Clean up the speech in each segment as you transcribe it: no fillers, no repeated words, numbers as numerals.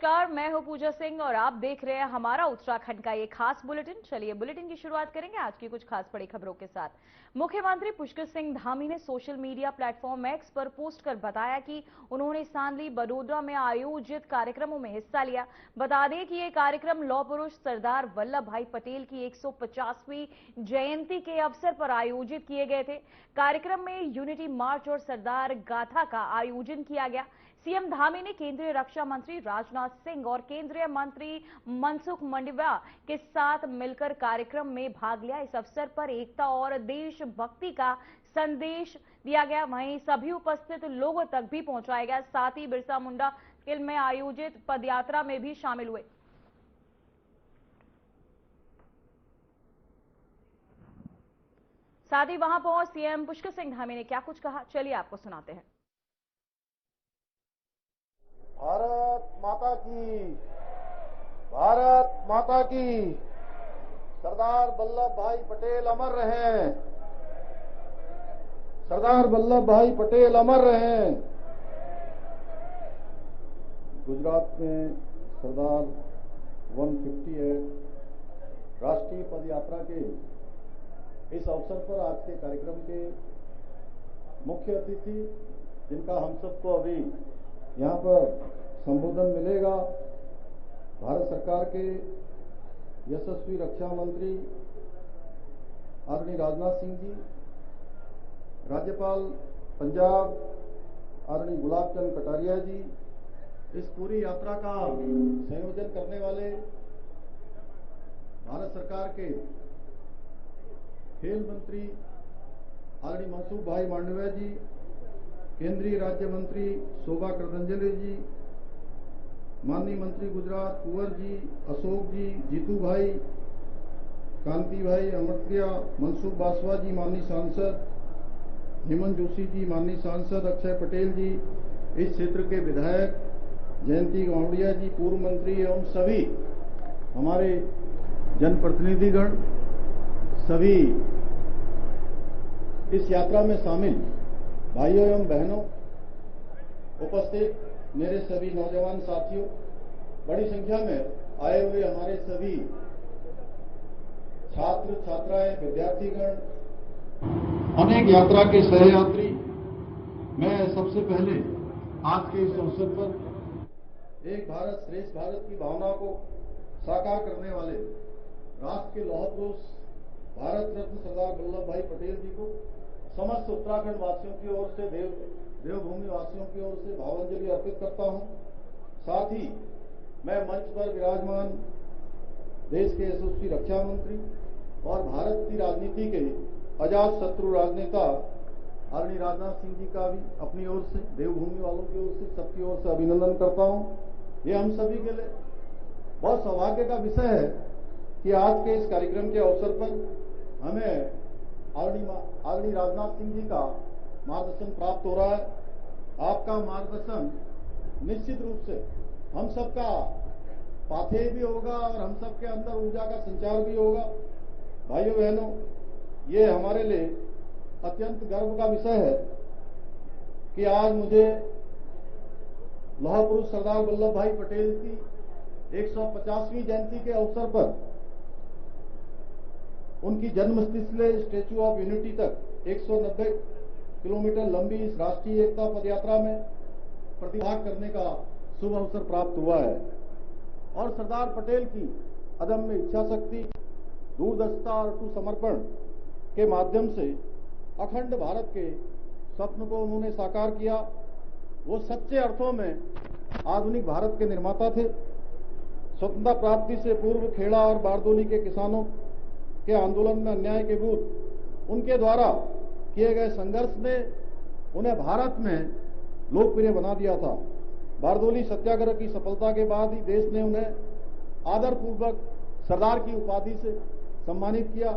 नमस्कार, मैं हूं पूजा सिंह और आप देख रहे हैं हमारा उत्तराखंड का ये खास बुलेटिन। चलिए बुलेटिन की शुरुआत करेंगे आज की कुछ खास बड़ी खबरों के साथ। मुख्यमंत्री पुष्कर सिंह धामी ने सोशल मीडिया प्लेटफॉर्म एक्स पर पोस्ट कर बताया कि उन्होंने सांदली बड़ोदरा में आयोजित कार्यक्रमों में हिस्सा लिया। बता दें कि ये कार्यक्रम लौह पुरुष सरदार वल्लभ भाई पटेल की 150वीं जयंती के अवसर पर आयोजित किए गए थे। कार्यक्रम में यूनिटी मार्च और सरदार गाथा का आयोजन किया गया। सीएम धामी ने केंद्रीय रक्षा मंत्री राजनाथ सिंह और केंद्रीय मंत्री मनसुख मंडाविया के साथ मिलकर कार्यक्रम में भाग लिया। इस अवसर पर एकता और देशभक्ति का संदेश दिया गया। वहीं सभी उपस्थित लोगों तक भी पहुंचाया गया। साथ ही बिरसा मुंडा किल में आयोजित पदयात्रा में भी शामिल हुए। साथ ही वहां पहुंच सीएम पुष्कर सिंह धामी ने क्या कुछ कहा, चलिए आपको सुनाते हैं। भारत माता की, भारत माता की। सरदार वल्लभ भाई पटेल अमर रहें, सरदार वल्लभ भाई पटेल अमर रहें। गुजरात में सरदार 158 राष्ट्रीय पदयात्रा के इस अवसर पर आज के कार्यक्रम के मुख्य अतिथि, जिनका हम सबको अभी यहाँ पर संबोधन मिलेगा, भारत सरकार के यशस्वी रक्षा मंत्री आदरणीय राजनाथ सिंह जी, राज्यपाल पंजाब आदरणीय गुलाब चंद कटारिया जी, इस पूरी यात्रा का संयोजन करने वाले भारत सरकार के खेल मंत्री आदरणीय मनसुख भाई मांडविया जी, केंद्रीय राज्य मंत्री शोभा करंदलाजे जी, माननीय मंत्री गुजरात कुंवर जी, अशोक जी, जीतू भाई, कांति भाई अमृतिया, मनसुख बासवा जी माननीय सांसद, हेमंत जोशी जी माननीय सांसद, अक्षय पटेल जी, इस क्षेत्र के विधायक, जयंती गावड़िया जी पूर्व मंत्री एवं सभी हमारे जनप्रतिनिधिगण, सभी इस यात्रा में शामिल भाइयों एवं बहनों, उपस्थित मेरे सभी नौजवान साथियों, बड़ी संख्या में आए हुए हमारे सभी छात्र छात्राएं, विद्यार्थीगण, अनेक यात्रा के सहयात्री, मैं सबसे पहले आज के इस अवसर पर एक भारत श्रेष्ठ भारत की भावना को साकार करने वाले राष्ट्र के लौह पुरुष भारत रत्न सरदार वल्लभ भाई पटेल जी को समस्त उत्तराखंड वासियों की ओर से, देवभूमि वासियों की ओर से भावांजलि अर्पित करता हूं। साथ ही मैं मंच पर विराजमान देश के यशस्वी रक्षा मंत्री और भारत की राजनीति के अजात शत्रु राजनेता आदरणीय राजनाथ सिंह जी का भी अपनी ओर से, देवभूमि वालों की ओर से, सबकी ओर से अभिनंदन करता हूं। ये हम सभी के लिए बहुत सौभाग्य का विषय है कि आज के इस कार्यक्रम के अवसर पर हमें आदरणीय राजनाथ सिंह जी का मार्गदर्शन प्राप्त हो रहा है। आपका मार्गदर्शन निश्चित रूप से हम सबका पाथेय भी होगा और हम सबके अंदर ऊर्जा का संचार भी होगा। भाइयों बहनों, ये हमारे लिए अत्यंत गर्व का विषय है कि आज मुझे लौह पुरुष सरदार वल्लभ भाई पटेल की 150वीं जयंती के अवसर पर उनकी जन्मस्थली से स्टैच्यू ऑफ यूनिटी तक 190 किलोमीटर लंबी इस राष्ट्रीय एकता पदयात्रा में प्रतिभाग करने का शुभ अवसर प्राप्त हुआ है और सरदार पटेल की अदम्य इच्छा शक्ति, दूरदर्शिता और अटूट समर्पण के माध्यम से अखंड भारत के स्वप्न को उन्होंने साकार किया। वो सच्चे अर्थों में आधुनिक भारत के निर्माता थे। स्वतंत्रता प्राप्ति से पूर्व खेड़ा और बारदोली के किसानों के आंदोलन में अन्याय के विरुद्ध उनके द्वारा किए गए संघर्ष ने उन्हें भारत में लोकप्रिय बना दिया था। बारदोली सत्याग्रह की सफलता के बाद ही देश ने उन्हें आदरपूर्वक सरदार की उपाधि से सम्मानित किया।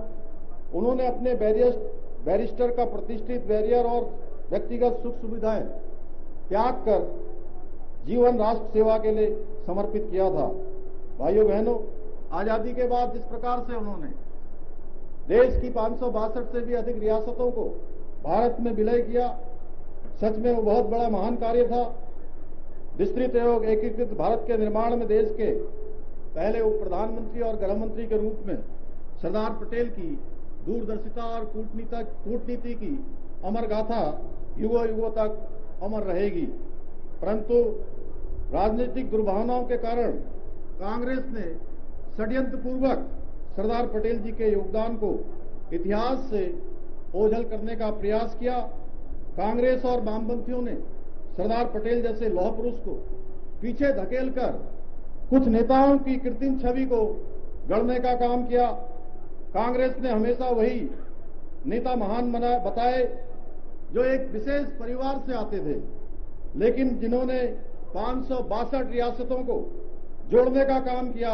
उन्होंने अपने बैरिस्टर का प्रतिष्ठित बैरियर और व्यक्तिगत सुख सुविधाएं त्याग कर जीवन राष्ट्र सेवा के लिए समर्पित किया था। भाइयों बहनों, आजादी के बाद जिस प्रकार से उन्होंने देश की 562 से भी अधिक रियासतों को भारत में विलय किया, सच में वो बहुत बड़ा महान कार्य था। विस्तृत एवं एकीकृत भारत के निर्माण में देश के पहले उप प्रधानमंत्री और गृह मंत्री के रूप में सरदार पटेल की दूरदर्शिता और कूटनीति की अमर गाथा युगों युगों तक अमर रहेगी। परंतु राजनीतिक दुर्भावनाओं के कारण कांग्रेस ने षड्यंत्र पूर्वक सरदार पटेल जी के योगदान को इतिहास से ओझल करने का प्रयास किया। कांग्रेस और वामपंथियों ने सरदार पटेल जैसे लौह पुरुष को पीछे धकेलकर कुछ नेताओं की कृत्रिम छवि को गढ़ने का काम किया। कांग्रेस ने हमेशा वही नेता महान बताए जो एक विशेष परिवार से आते थे, लेकिन जिन्होंने 562 रियासतों को जोड़ने का काम किया,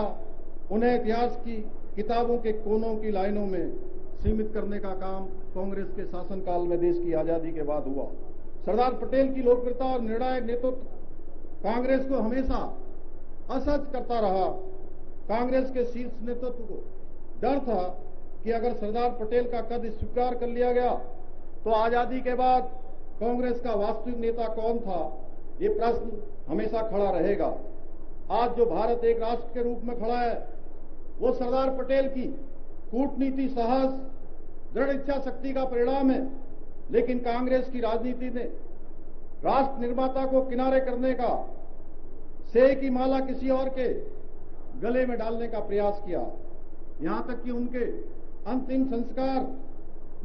उन्हें इतिहास की किताबों के कोनों की लाइनों में सीमित करने का काम कांग्रेस के शासनकाल में देश की आजादी के बाद हुआ। सरदार पटेल की लोकप्रियता और निर्णायक नेतृत्व कांग्रेस को हमेशा असहज करता रहा। कांग्रेस के शीर्ष नेतृत्व को डर था कि अगर सरदार पटेल का कद स्वीकार कर लिया गया तो आजादी के बाद कांग्रेस का वास्तविक नेता कौन था, ये प्रश्न हमेशा खड़ा रहेगा। आज जो भारत एक राष्ट्र के रूप में खड़ा है वो सरदार पटेल की कूटनीति, साहस, दृढ़ इच्छा शक्ति का परिणाम है। लेकिन कांग्रेस की राजनीति ने राष्ट्र निर्माता को किनारे करने का, सेय की माला किसी और के गले में डालने का प्रयास किया। यहां तक कि उनके अंतिम संस्कार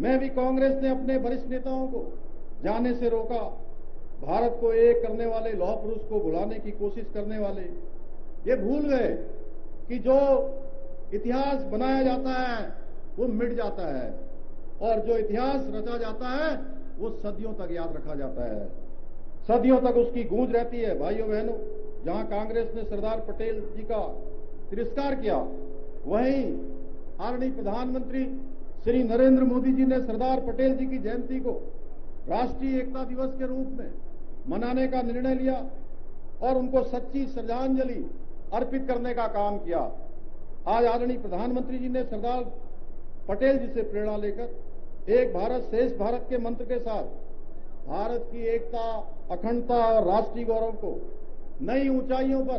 में भी कांग्रेस ने अपने वरिष्ठ नेताओं को जाने से रोका। भारत को एक करने वाले लौह पुरुष को भुलाने की कोशिश करने वाले ये भूल गए कि जो इतिहास बनाया जाता है वो मिट जाता है और जो इतिहास रचा जाता है वो सदियों तक याद रखा जाता है, सदियों तक उसकी गूंज रहती है। भाइयों बहनों, जहां कांग्रेस ने सरदार पटेल जी का तिरस्कार किया, वहीं आदरणीय प्रधानमंत्री श्री नरेंद्र मोदी जी ने सरदार पटेल जी की जयंती को राष्ट्रीय एकता दिवस के रूप में मनाने का निर्णय लिया और उनको सच्ची श्रद्धांजलि अर्पित करने का काम किया। आज आदरणीय प्रधानमंत्री जी ने सरदार पटेल जी से प्रेरणा लेकर एक भारत श्रेष्ठ भारत के मंत्र के साथ भारत की एकता, अखंडता और राष्ट्रीय गौरव को नई ऊंचाइयों पर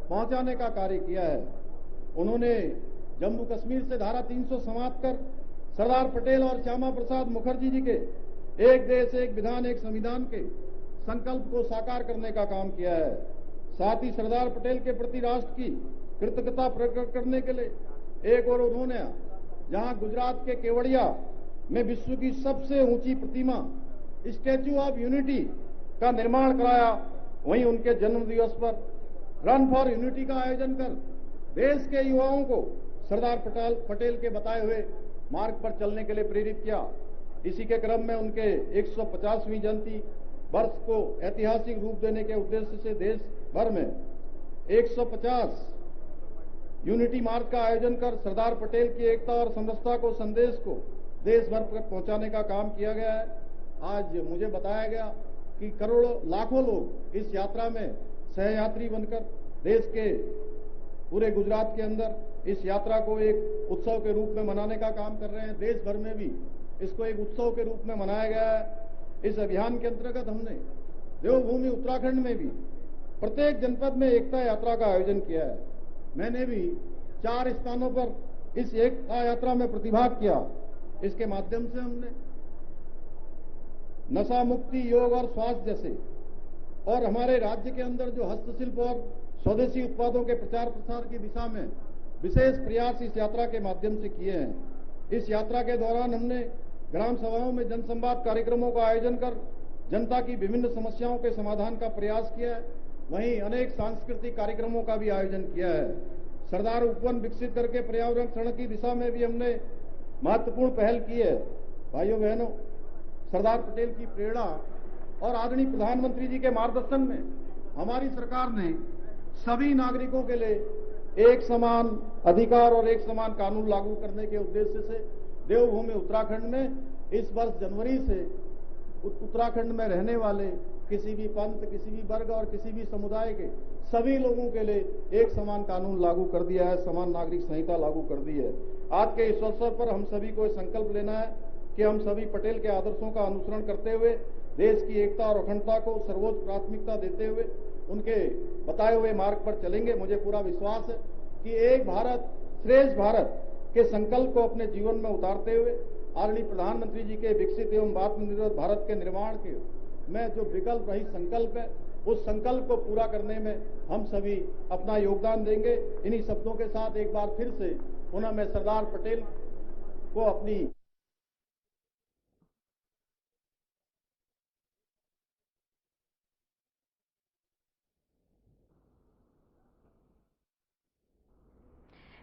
पहुंचाने का कार्य किया है। उन्होंने जम्मू कश्मीर से धारा 300 समाप्त कर सरदार पटेल और श्यामा प्रसाद मुखर्जी जी के एक देश एक विधान एक संविधान के संकल्प को साकार करने का काम किया है। साथ ही सरदार पटेल के प्रति राष्ट्र की कृतज्ञता प्रकट करने के लिए एक और उन्होंने जहां गुजरात के केवड़िया में विश्व की सबसे ऊंची प्रतिमा स्टैच्यू ऑफ यूनिटी का निर्माण कराया, वहीं उनके जन्म दिवस पर रन फॉर यूनिटी का आयोजन कर देश के युवाओं को सरदार पटेल के बताए हुए मार्ग पर चलने के लिए प्रेरित किया। इसी के क्रम में उनके 150वीं जयंती वर्ष को ऐतिहासिक रूप देने के उद्देश्य से देश भर में 150 यूनिटी मार्च का आयोजन कर सरदार पटेल की एकता और समरसता को संदेश को देश भर तक पहुंचाने का काम किया गया है। आज मुझे बताया गया कि करोड़ों लाखों लोग इस यात्रा में सहयात्री बनकर देश के पूरे गुजरात के अंदर इस यात्रा को एक उत्सव के रूप में मनाने का काम कर रहे हैं। देश भर में भी इसको एक उत्सव के रूप में मनाया गया है। इस अभियान के अंतर्गत हमने देवभूमि उत्तराखंड में भी प्रत्येक जनपद में एकता यात्रा का आयोजन किया है। मैंने भी 4 स्थानों पर इस एकता यात्रा में प्रतिभाग किया। इसके माध्यम से हमने नशा मुक्ति, योग और स्वास्थ्य जैसे और हमारे राज्य के अंदर जो हस्तशिल्प और स्वदेशी उत्पादों के प्रचार प्रसार की दिशा में विशेष प्रयास इस यात्रा के माध्यम से किए हैं। इस यात्रा के दौरान हमने ग्राम सभाओं में जनसंवाद कार्यक्रमों का आयोजन कर जनता की विभिन्न समस्याओं के समाधान का प्रयास किया है। वहीं अनेक सांस्कृतिक कार्यक्रमों का भी आयोजन किया है। सरदार उपवन विकसित करके पर्यावरण संरक्षण की दिशा में भी हमने महत्वपूर्ण पहल की है। भाइयों बहनों, सरदार पटेल की प्रेरणा और आदरणीय प्रधानमंत्री जी के मार्गदर्शन में हमारी सरकार ने सभी नागरिकों के लिए एक समान अधिकार और एक समान कानून लागू करने के उद्देश्य से देवभूमि उत्तराखंड में इस वर्ष जनवरी से उत्तराखंड में रहने वाले किसी भी पंथ, किसी भी वर्ग और किसी भी समुदाय के सभी लोगों के लिए एक समान कानून लागू कर दिया है, समान नागरिक संहिता लागू कर दी है। आज के इस अवसर पर हम सभी को संकल्प लेना है कि हम सभी पटेल के आदर्शों का अनुसरण करते हुए देश की एकता और अखंडता को सर्वोच्च प्राथमिकता देते हुए उनके बताए हुए मार्ग पर चलेंगे। मुझे पूरा विश्वास है कि एक भारत श्रेष्ठ भारत के संकल्प को अपने जीवन में उतारते हुए आदरणीय प्रधानमंत्री जी के विकसित एवं आत्मनिर्भर भारत के निर्माण के में जो विकल्प रहित संकल्प है, उस संकल्प को पूरा करने में हम सभी अपना योगदान देंगे। इन्हीं शब्दों के साथ एक बार फिर से पुनः मैं सरदार पटेल को अपनी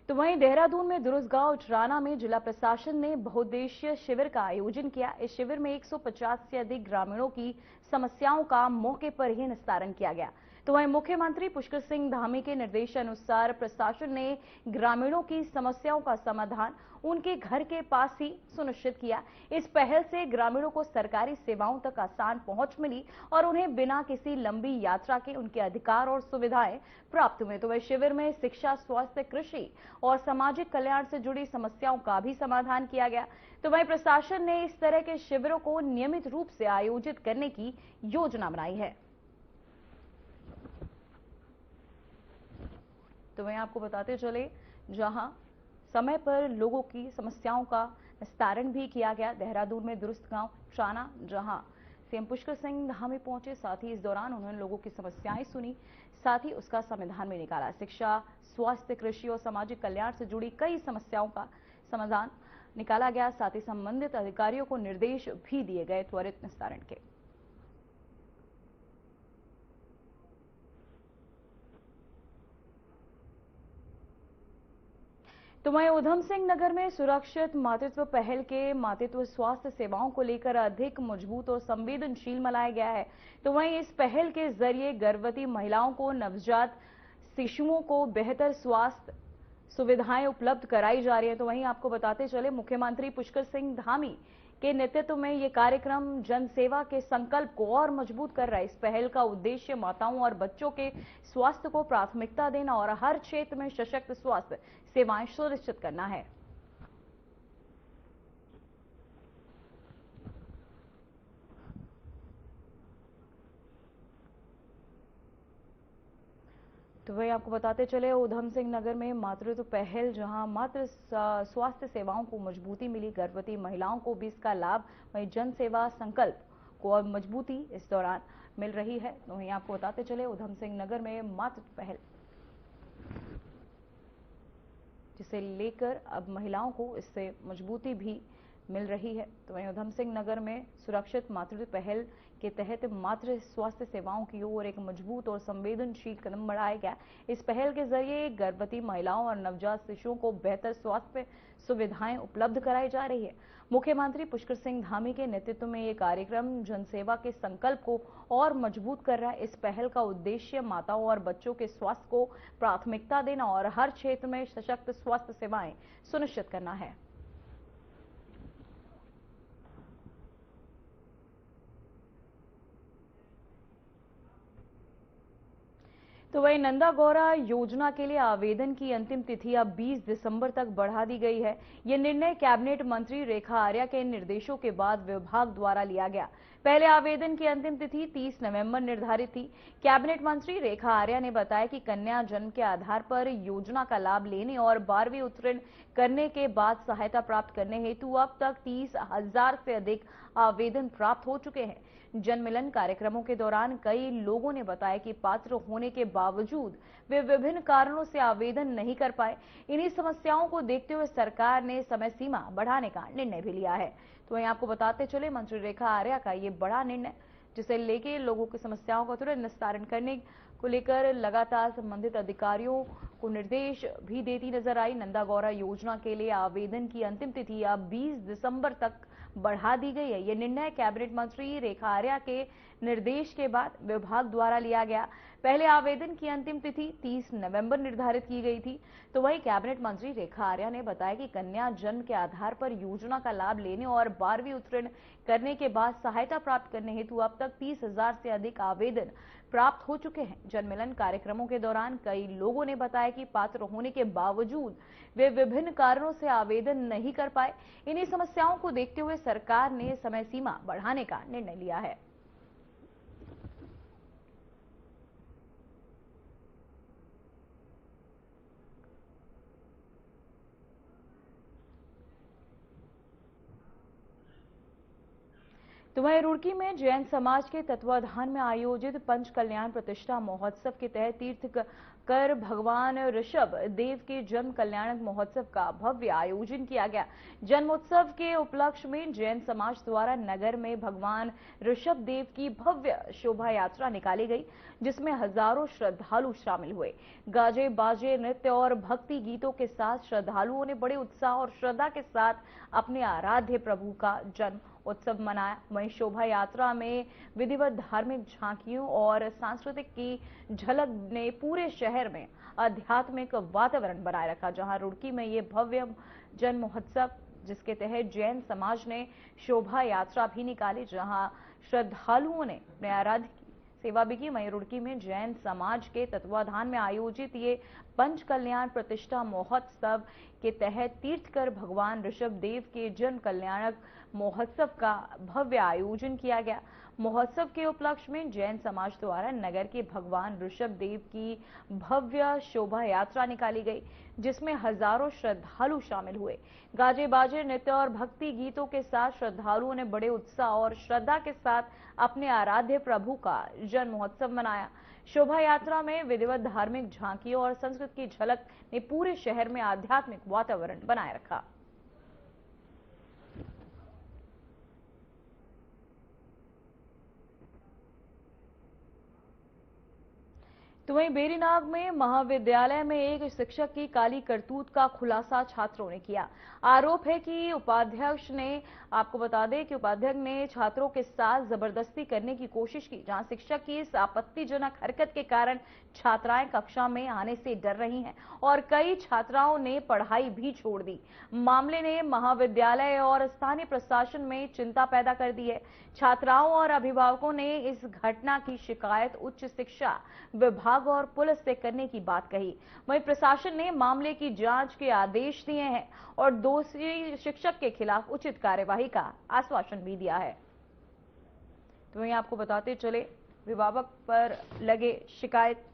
तो वहीं देहरादून में दुरुस्त गांव उचराना में जिला प्रशासन ने बहुउद्देशीय शिविर का आयोजन किया। इस शिविर में 150 से अधिक ग्रामीणों की समस्याओं का मौके पर ही निस्तारण किया गया। तो वहीं मुख्यमंत्री पुष्कर सिंह धामी के निर्देशानुसार प्रशासन ने ग्रामीणों की समस्याओं का समाधान उनके घर के पास ही सुनिश्चित किया। इस पहल से ग्रामीणों को सरकारी सेवाओं तक आसान पहुंच मिली और उन्हें बिना किसी लंबी यात्रा के उनके अधिकार और सुविधाएं प्राप्त हुए। तो वह शिविर में शिक्षा, स्वास्थ्य, कृषि और सामाजिक कल्याण से जुड़ी समस्याओं का भी समाधान किया गया। तो वहीं प्रशासन ने इस तरह के शिविरों को नियमित रूप से आयोजित करने की योजना बनाई है। तो वहीं आपको बताते चले, जहां समय पर लोगों की समस्याओं का निस्तारण भी किया गया। देहरादून में दुरुस्त गांव उचराना, जहां सीएम पुष्कर सिंह धामी पहुंचे, साथ ही इस दौरान उन्होंने लोगों की समस्याएं सुनी, साथ ही उसका समाधान भी निकाला। शिक्षा, स्वास्थ्य, कृषि और सामाजिक कल्याण से जुड़ी कई समस्याओं का समाधान निकाला गया। साथ ही संबंधित अधिकारियों को निर्देश भी दिए गए त्वरित निस्तारण के। तो वहीं उधम सिंह नगर में सुरक्षित मातृत्व पहल के मातृत्व स्वास्थ्य सेवाओं को लेकर अधिक मजबूत और संवेदनशील मनाया गया है। तो वहीं इस पहल के जरिए गर्भवती महिलाओं को, नवजात शिशुओं को बेहतर स्वास्थ्य सुविधाएं उपलब्ध कराई जा रही है। तो वहीं आपको बताते चले, मुख्यमंत्री पुष्कर सिंह धामी के नेतृत्व में ये कार्यक्रम जनसेवा के संकल्प को और मजबूत कर रहा है। इस पहल का उद्देश्य माताओं और बच्चों के स्वास्थ्य को प्राथमिकता देना और हर क्षेत्र में सशक्त स्वास्थ्य सेवाएं सुनिश्चित करना है। तो वही आपको बताते चले, उधम सिंह नगर में मातृत्व पहल, जहां मातृ स्वास्थ्य सेवाओं को मजबूती मिली, गर्भवती महिलाओं को भी इसका लाभ, वहीं जन सेवा संकल्प को और मजबूती इस दौरान मिल रही है। तो वहीं आपको बताते चले, उधम सिंह नगर में मातृत्व पहल जिसे लेकर अब महिलाओं को इससे मजबूती भी मिल रही है। तो वहीं उधम सिंह नगर में सुरक्षित मातृत्व पहल के तहत मातृ स्वास्थ्य सेवाओं की ओर एक मजबूत और संवेदनशील कदम बढ़ाया गया। इस पहल के जरिए गर्भवती महिलाओं और नवजात शिशुओं को बेहतर स्वास्थ्य सुविधाएं उपलब्ध कराई जा रही है। मुख्यमंत्री पुष्कर सिंह धामी के नेतृत्व में ये कार्यक्रम जनसेवा के संकल्प को और मजबूत कर रहा है। इस पहल का उद्देश्य माताओं और बच्चों के स्वास्थ्य को प्राथमिकता देना और हर क्षेत्र में सशक्त स्वास्थ्य सेवाएं सुनिश्चित करना है। तो वही नंदा गौरा योजना के लिए आवेदन की अंतिम तिथि अब 20 दिसंबर तक बढ़ा दी गई है। यह निर्णय कैबिनेट मंत्री रेखा आर्या के निर्देशों के बाद विभाग द्वारा लिया गया। पहले आवेदन की अंतिम तिथि 30 नवंबर निर्धारित थी। कैबिनेट मंत्री रेखा आर्या ने बताया कि कन्या जन्म के आधार पर योजना का लाभ लेने और 12वीं उत्तीर्ण करने के बाद सहायता प्राप्त करने हेतु अब तक 30,000 से अधिक आवेदन प्राप्त हो चुके हैं। जन मिलन कार्यक्रमों के दौरान कई लोगों ने बताया कि पात्र होने के बावजूद वे विभिन्न कारणों से आवेदन नहीं कर पाए। इन्हीं समस्याओं को देखते हुए सरकार ने समय सीमा बढ़ाने का निर्णय भी लिया है। तो वहीं आपको बताते चले, मंत्री रेखा आर्या का ये बड़ा निर्णय, जिसे लेके लोगों की समस्याओं का तुरंत निस्तारण करने को लेकर लगातार संबंधित अधिकारियों को निर्देश भी देती नजर आई। नंदा गौरा योजना के लिए आवेदन की अंतिम तिथि अब 20 दिसंबर तक बढ़ा दी गई है। यह निर्णय कैबिनेट मंत्री रेखा आर्या के निर्देश के बाद विभाग द्वारा लिया गया। पहले आवेदन की अंतिम तिथि 30 नवंबर निर्धारित की गई थी। तो वहीं कैबिनेट मंत्री रेखा आर्या ने बताया कि कन्या जन्म के आधार पर योजना का लाभ लेने और 12वीं उत्तीर्ण करने के बाद सहायता प्राप्त करने हेतु अब तक 30,000 से अधिक आवेदन प्राप्त हो चुके हैं। जनमिलन कार्यक्रमों के दौरान कई लोगों ने बताया कि पात्र होने के बावजूद वे विभिन्न कारणों से आवेदन नहीं कर पाए। इन्हीं समस्याओं को देखते हुए सरकार ने समय सीमा बढ़ाने का निर्णय लिया है। वहीं रुड़की में जैन समाज के तत्वाधान में आयोजित पंच कल्याण प्रतिष्ठा महोत्सव के तहत तीर्थ कर भगवान ऋषभ देव के जन्म कल्याणक महोत्सव का भव्य आयोजन किया गया। जन्मोत्सव के उपलक्ष्य में जैन समाज द्वारा नगर में भगवान ऋषभ देव की भव्य शोभा यात्रा निकाली गई, जिसमें हजारों श्रद्धालु शामिल हुए। गाजे बाजे नृत्य और भक्ति गीतों के साथ श्रद्धालुओं ने बड़े उत्साह और श्रद्धा के साथ अपने आराध्य प्रभु का जन्म उत्सव मनाया। वहीं शोभा यात्रा में विधिवत धार्मिक झांकियों और सांस्कृतिक की झलक ने पूरे शहर में आध्यात्मिक वातावरण बनाए रखा। जहां रुड़की में ये भव्य जन्म महोत्सव, जिसके तहत जैन समाज ने शोभा यात्रा भी निकाली, जहां श्रद्धालुओं ने अपने आराध्य की सेवा भी की। वहीं रुड़की में जैन समाज के तत्वाधान में आयोजित ये पंच कल्याण प्रतिष्ठा महोत्सव के तहत तीर्थकर भगवान ऋषभ देव के जन्म कल्याणक महोत्सव का भव्य आयोजन किया गया। महोत्सव के उपलक्ष्य में जैन समाज द्वारा नगर के भगवान ऋषभ देव की भव्य शोभा यात्रा निकाली गई, जिसमें हजारों श्रद्धालु शामिल हुए। गाजे बाजे नृत्य और भक्ति गीतों के साथ श्रद्धालुओं ने बड़े उत्साह और श्रद्धा के साथ अपने आराध्य प्रभु का जन्म महोत्सव मनाया। शोभा यात्रा में विधिवत धार्मिक झांकियों और संस्कृति की झलक ने पूरे शहर में आध्यात्मिक वातावरण बनाए रखा। तो वहीं बेरीनाग में महाविद्यालय में एक शिक्षक की काली करतूत का खुलासा छात्रों ने किया। आरोप है कि उपाध्यक्ष ने, आपको बता दें कि उपाध्यक्ष ने छात्रों के साथ जबरदस्ती करने की कोशिश की, जहां शिक्षक की इस आपत्तिजनक हरकत के कारण छात्राएं कक्षा में आने से डर रही हैं और कई छात्राओं ने पढ़ाई भी छोड़ दी। मामले ने महाविद्यालय और स्थानीय प्रशासन में चिंता पैदा कर दी है। छात्राओं और अभिभावकों ने इस घटना की शिकायत उच्च शिक्षा विभाग और पुलिस से करने की बात कही। वहीं प्रशासन ने मामले की जांच के आदेश दिए हैं और दोषी शिक्षक के खिलाफ उचित कार्यवाही का आश्वासन भी दिया है। तो वहीं आपको बताते चले अभिभावक पर लगे शिकायत,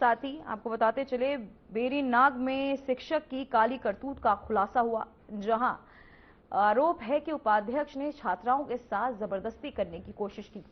साथ ही आपको बताते चले बेरीनाग में शिक्षक की काली करतूत का खुलासा हुआ, जहां आरोप है कि उपाध्यक्ष ने छात्राओं के साथ जबरदस्ती करने की कोशिश की।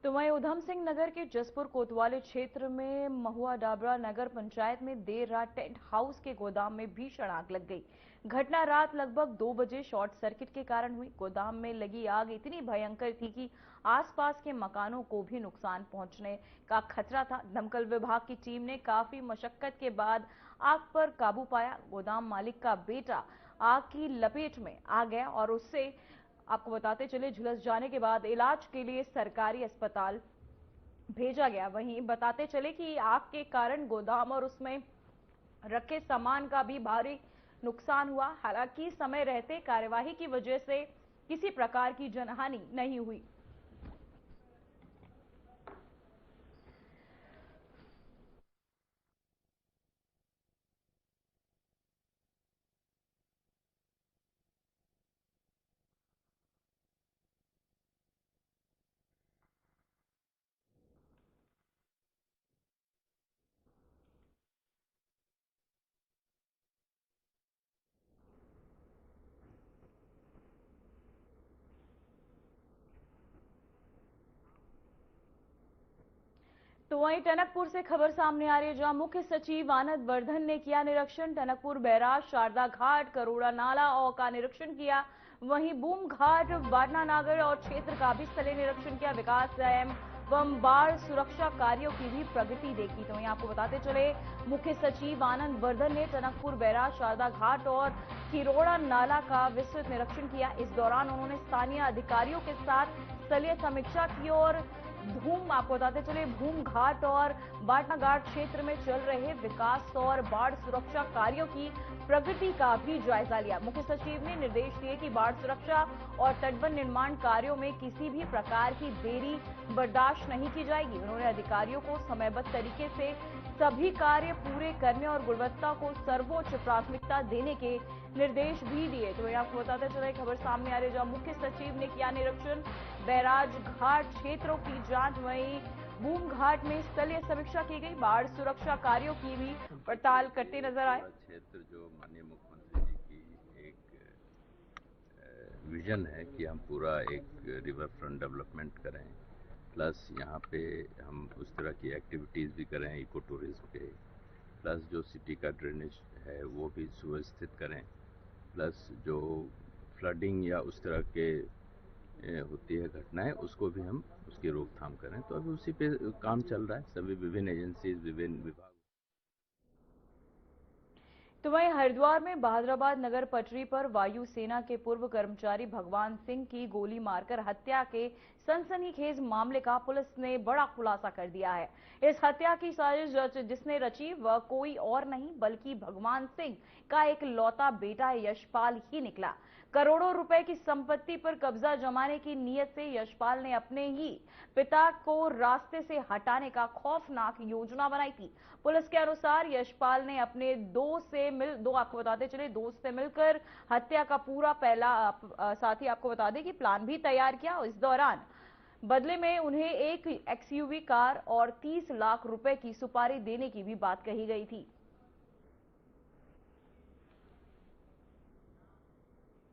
तो वहीं उधम सिंह नगर के जसपुर कोतवाली क्षेत्र में महुआ डाबरा नगर पंचायत में देर रात टेंट हाउस के गोदाम में भीषण आग लग गई। घटना रात लगभग 2 बजे शॉर्ट सर्किट के कारण हुई। गोदाम में लगी आग इतनी भयंकर थी कि आसपास के मकानों को भी नुकसान पहुंचने का खतरा था। दमकल विभाग की टीम ने काफी मशक्कत के बाद आग पर काबू पाया। गोदाम मालिक का बेटा आग की लपेट में आ गया और उससे, आपको बताते चले, झुलस जाने के बाद इलाज के लिए सरकारी अस्पताल भेजा गया। वहीं बताते चले कि आग के कारण गोदाम और उसमें रखे सामान का भी भारी नुकसान हुआ। हालांकि समय रहते कार्यवाही की वजह से किसी प्रकार की जनहानि नहीं हुई। तो वहीं टनकपुर से खबर सामने आ रही है, जहां मुख्य सचिव आनंद वर्धन ने किया निरीक्षण। टनकपुर बैराज, शारदा घाट, करोड़ा नाला और का निरीक्षण किया। वहीं बूम घाट, बाटना नागर और क्षेत्र का भी स्थलीय निरीक्षण किया। विकास एवं बाढ़ सुरक्षा कार्यों की भी प्रगति देखी। तो वहीं आपको बताते चले, मुख्य सचिव आनंद वर्धन ने टनकपुर बैराज, शारदा घाट और किरोड़ा नाला का विस्तृत निरीक्षण किया। इस दौरान उन्होंने स्थानीय अधिकारियों के साथ स्थलीय समीक्षा की और आपको बताते चले भूम घाट और बाटना घाट क्षेत्र में चल रहे विकास और बाढ़ सुरक्षा कार्यों की प्रगति का भी जायजा लिया। मुख्य सचिव ने निर्देश दिए कि बाढ़ सुरक्षा और तटबंध निर्माण कार्यों में किसी भी प्रकार की देरी बर्दाश्त नहीं की जाएगी। उन्होंने अधिकारियों को समयबद्ध तरीके से सभी कार्य पूरे करने और गुणवत्ता को सर्वोच्च प्राथमिकता देने के निर्देश भी दिए। तो आपको बताते चले खबर सामने आ रही है, जहां मुख्य सचिव ने किया निरीक्षण, बैराज घाट क्षेत्रों की जांच, वहीं बूम घाट में स्थलीय समीक्षा की गई। बाढ़ सुरक्षा कार्यों की भी पड़ताल करते नजर आए। क्षेत्र जो माननीय मुख्यमंत्री जी की एक विजन है कि हम पूरा एक रिवर फ्रंट डेवलपमेंट करें, प्लस यहाँ पे हम उस तरह की एक्टिविटीज़ भी करें इको टूरिज्म के, प्लस जो सिटी का ड्रेनेज है वो भी सुव्यवस्थित करें, प्लस जो फ्लडिंग या उस तरह के होती है घटनाएं उसको भी हम उसकी रोकथाम करें। तो अभी उसी पे काम चल रहा है, सभी विभिन्न एजेंसीज, विभिन्न विभाग। तो वहीं हरिद्वार में बहादुराबाद नगर पटरी पर वायुसेना के पूर्व कर्मचारी भगवान सिंह की गोली मारकर हत्या के सनसनीखेज मामले का पुलिस ने बड़ा खुलासा कर दिया है। इस हत्या की साजिश जिसने रची वह कोई और नहीं बल्कि भगवान सिंह का एक लौता बेटा यशपाल ही निकला। करोड़ों रुपए की संपत्ति पर कब्जा जमाने की नीयत से यशपाल ने अपने ही पिता को रास्ते से हटाने का खौफनाक योजना बनाई थी। पुलिस के अनुसार यशपाल ने अपने आपको बताते चले दोस्त से मिलकर हत्या का पूरा साथ ही आपको बता दें कि प्लान भी तैयार किया। इस दौरान बदले में उन्हें एक एक्सयूवी कार और 30 लाख रुपए की सुपारी देने की भी बात कही गई थी।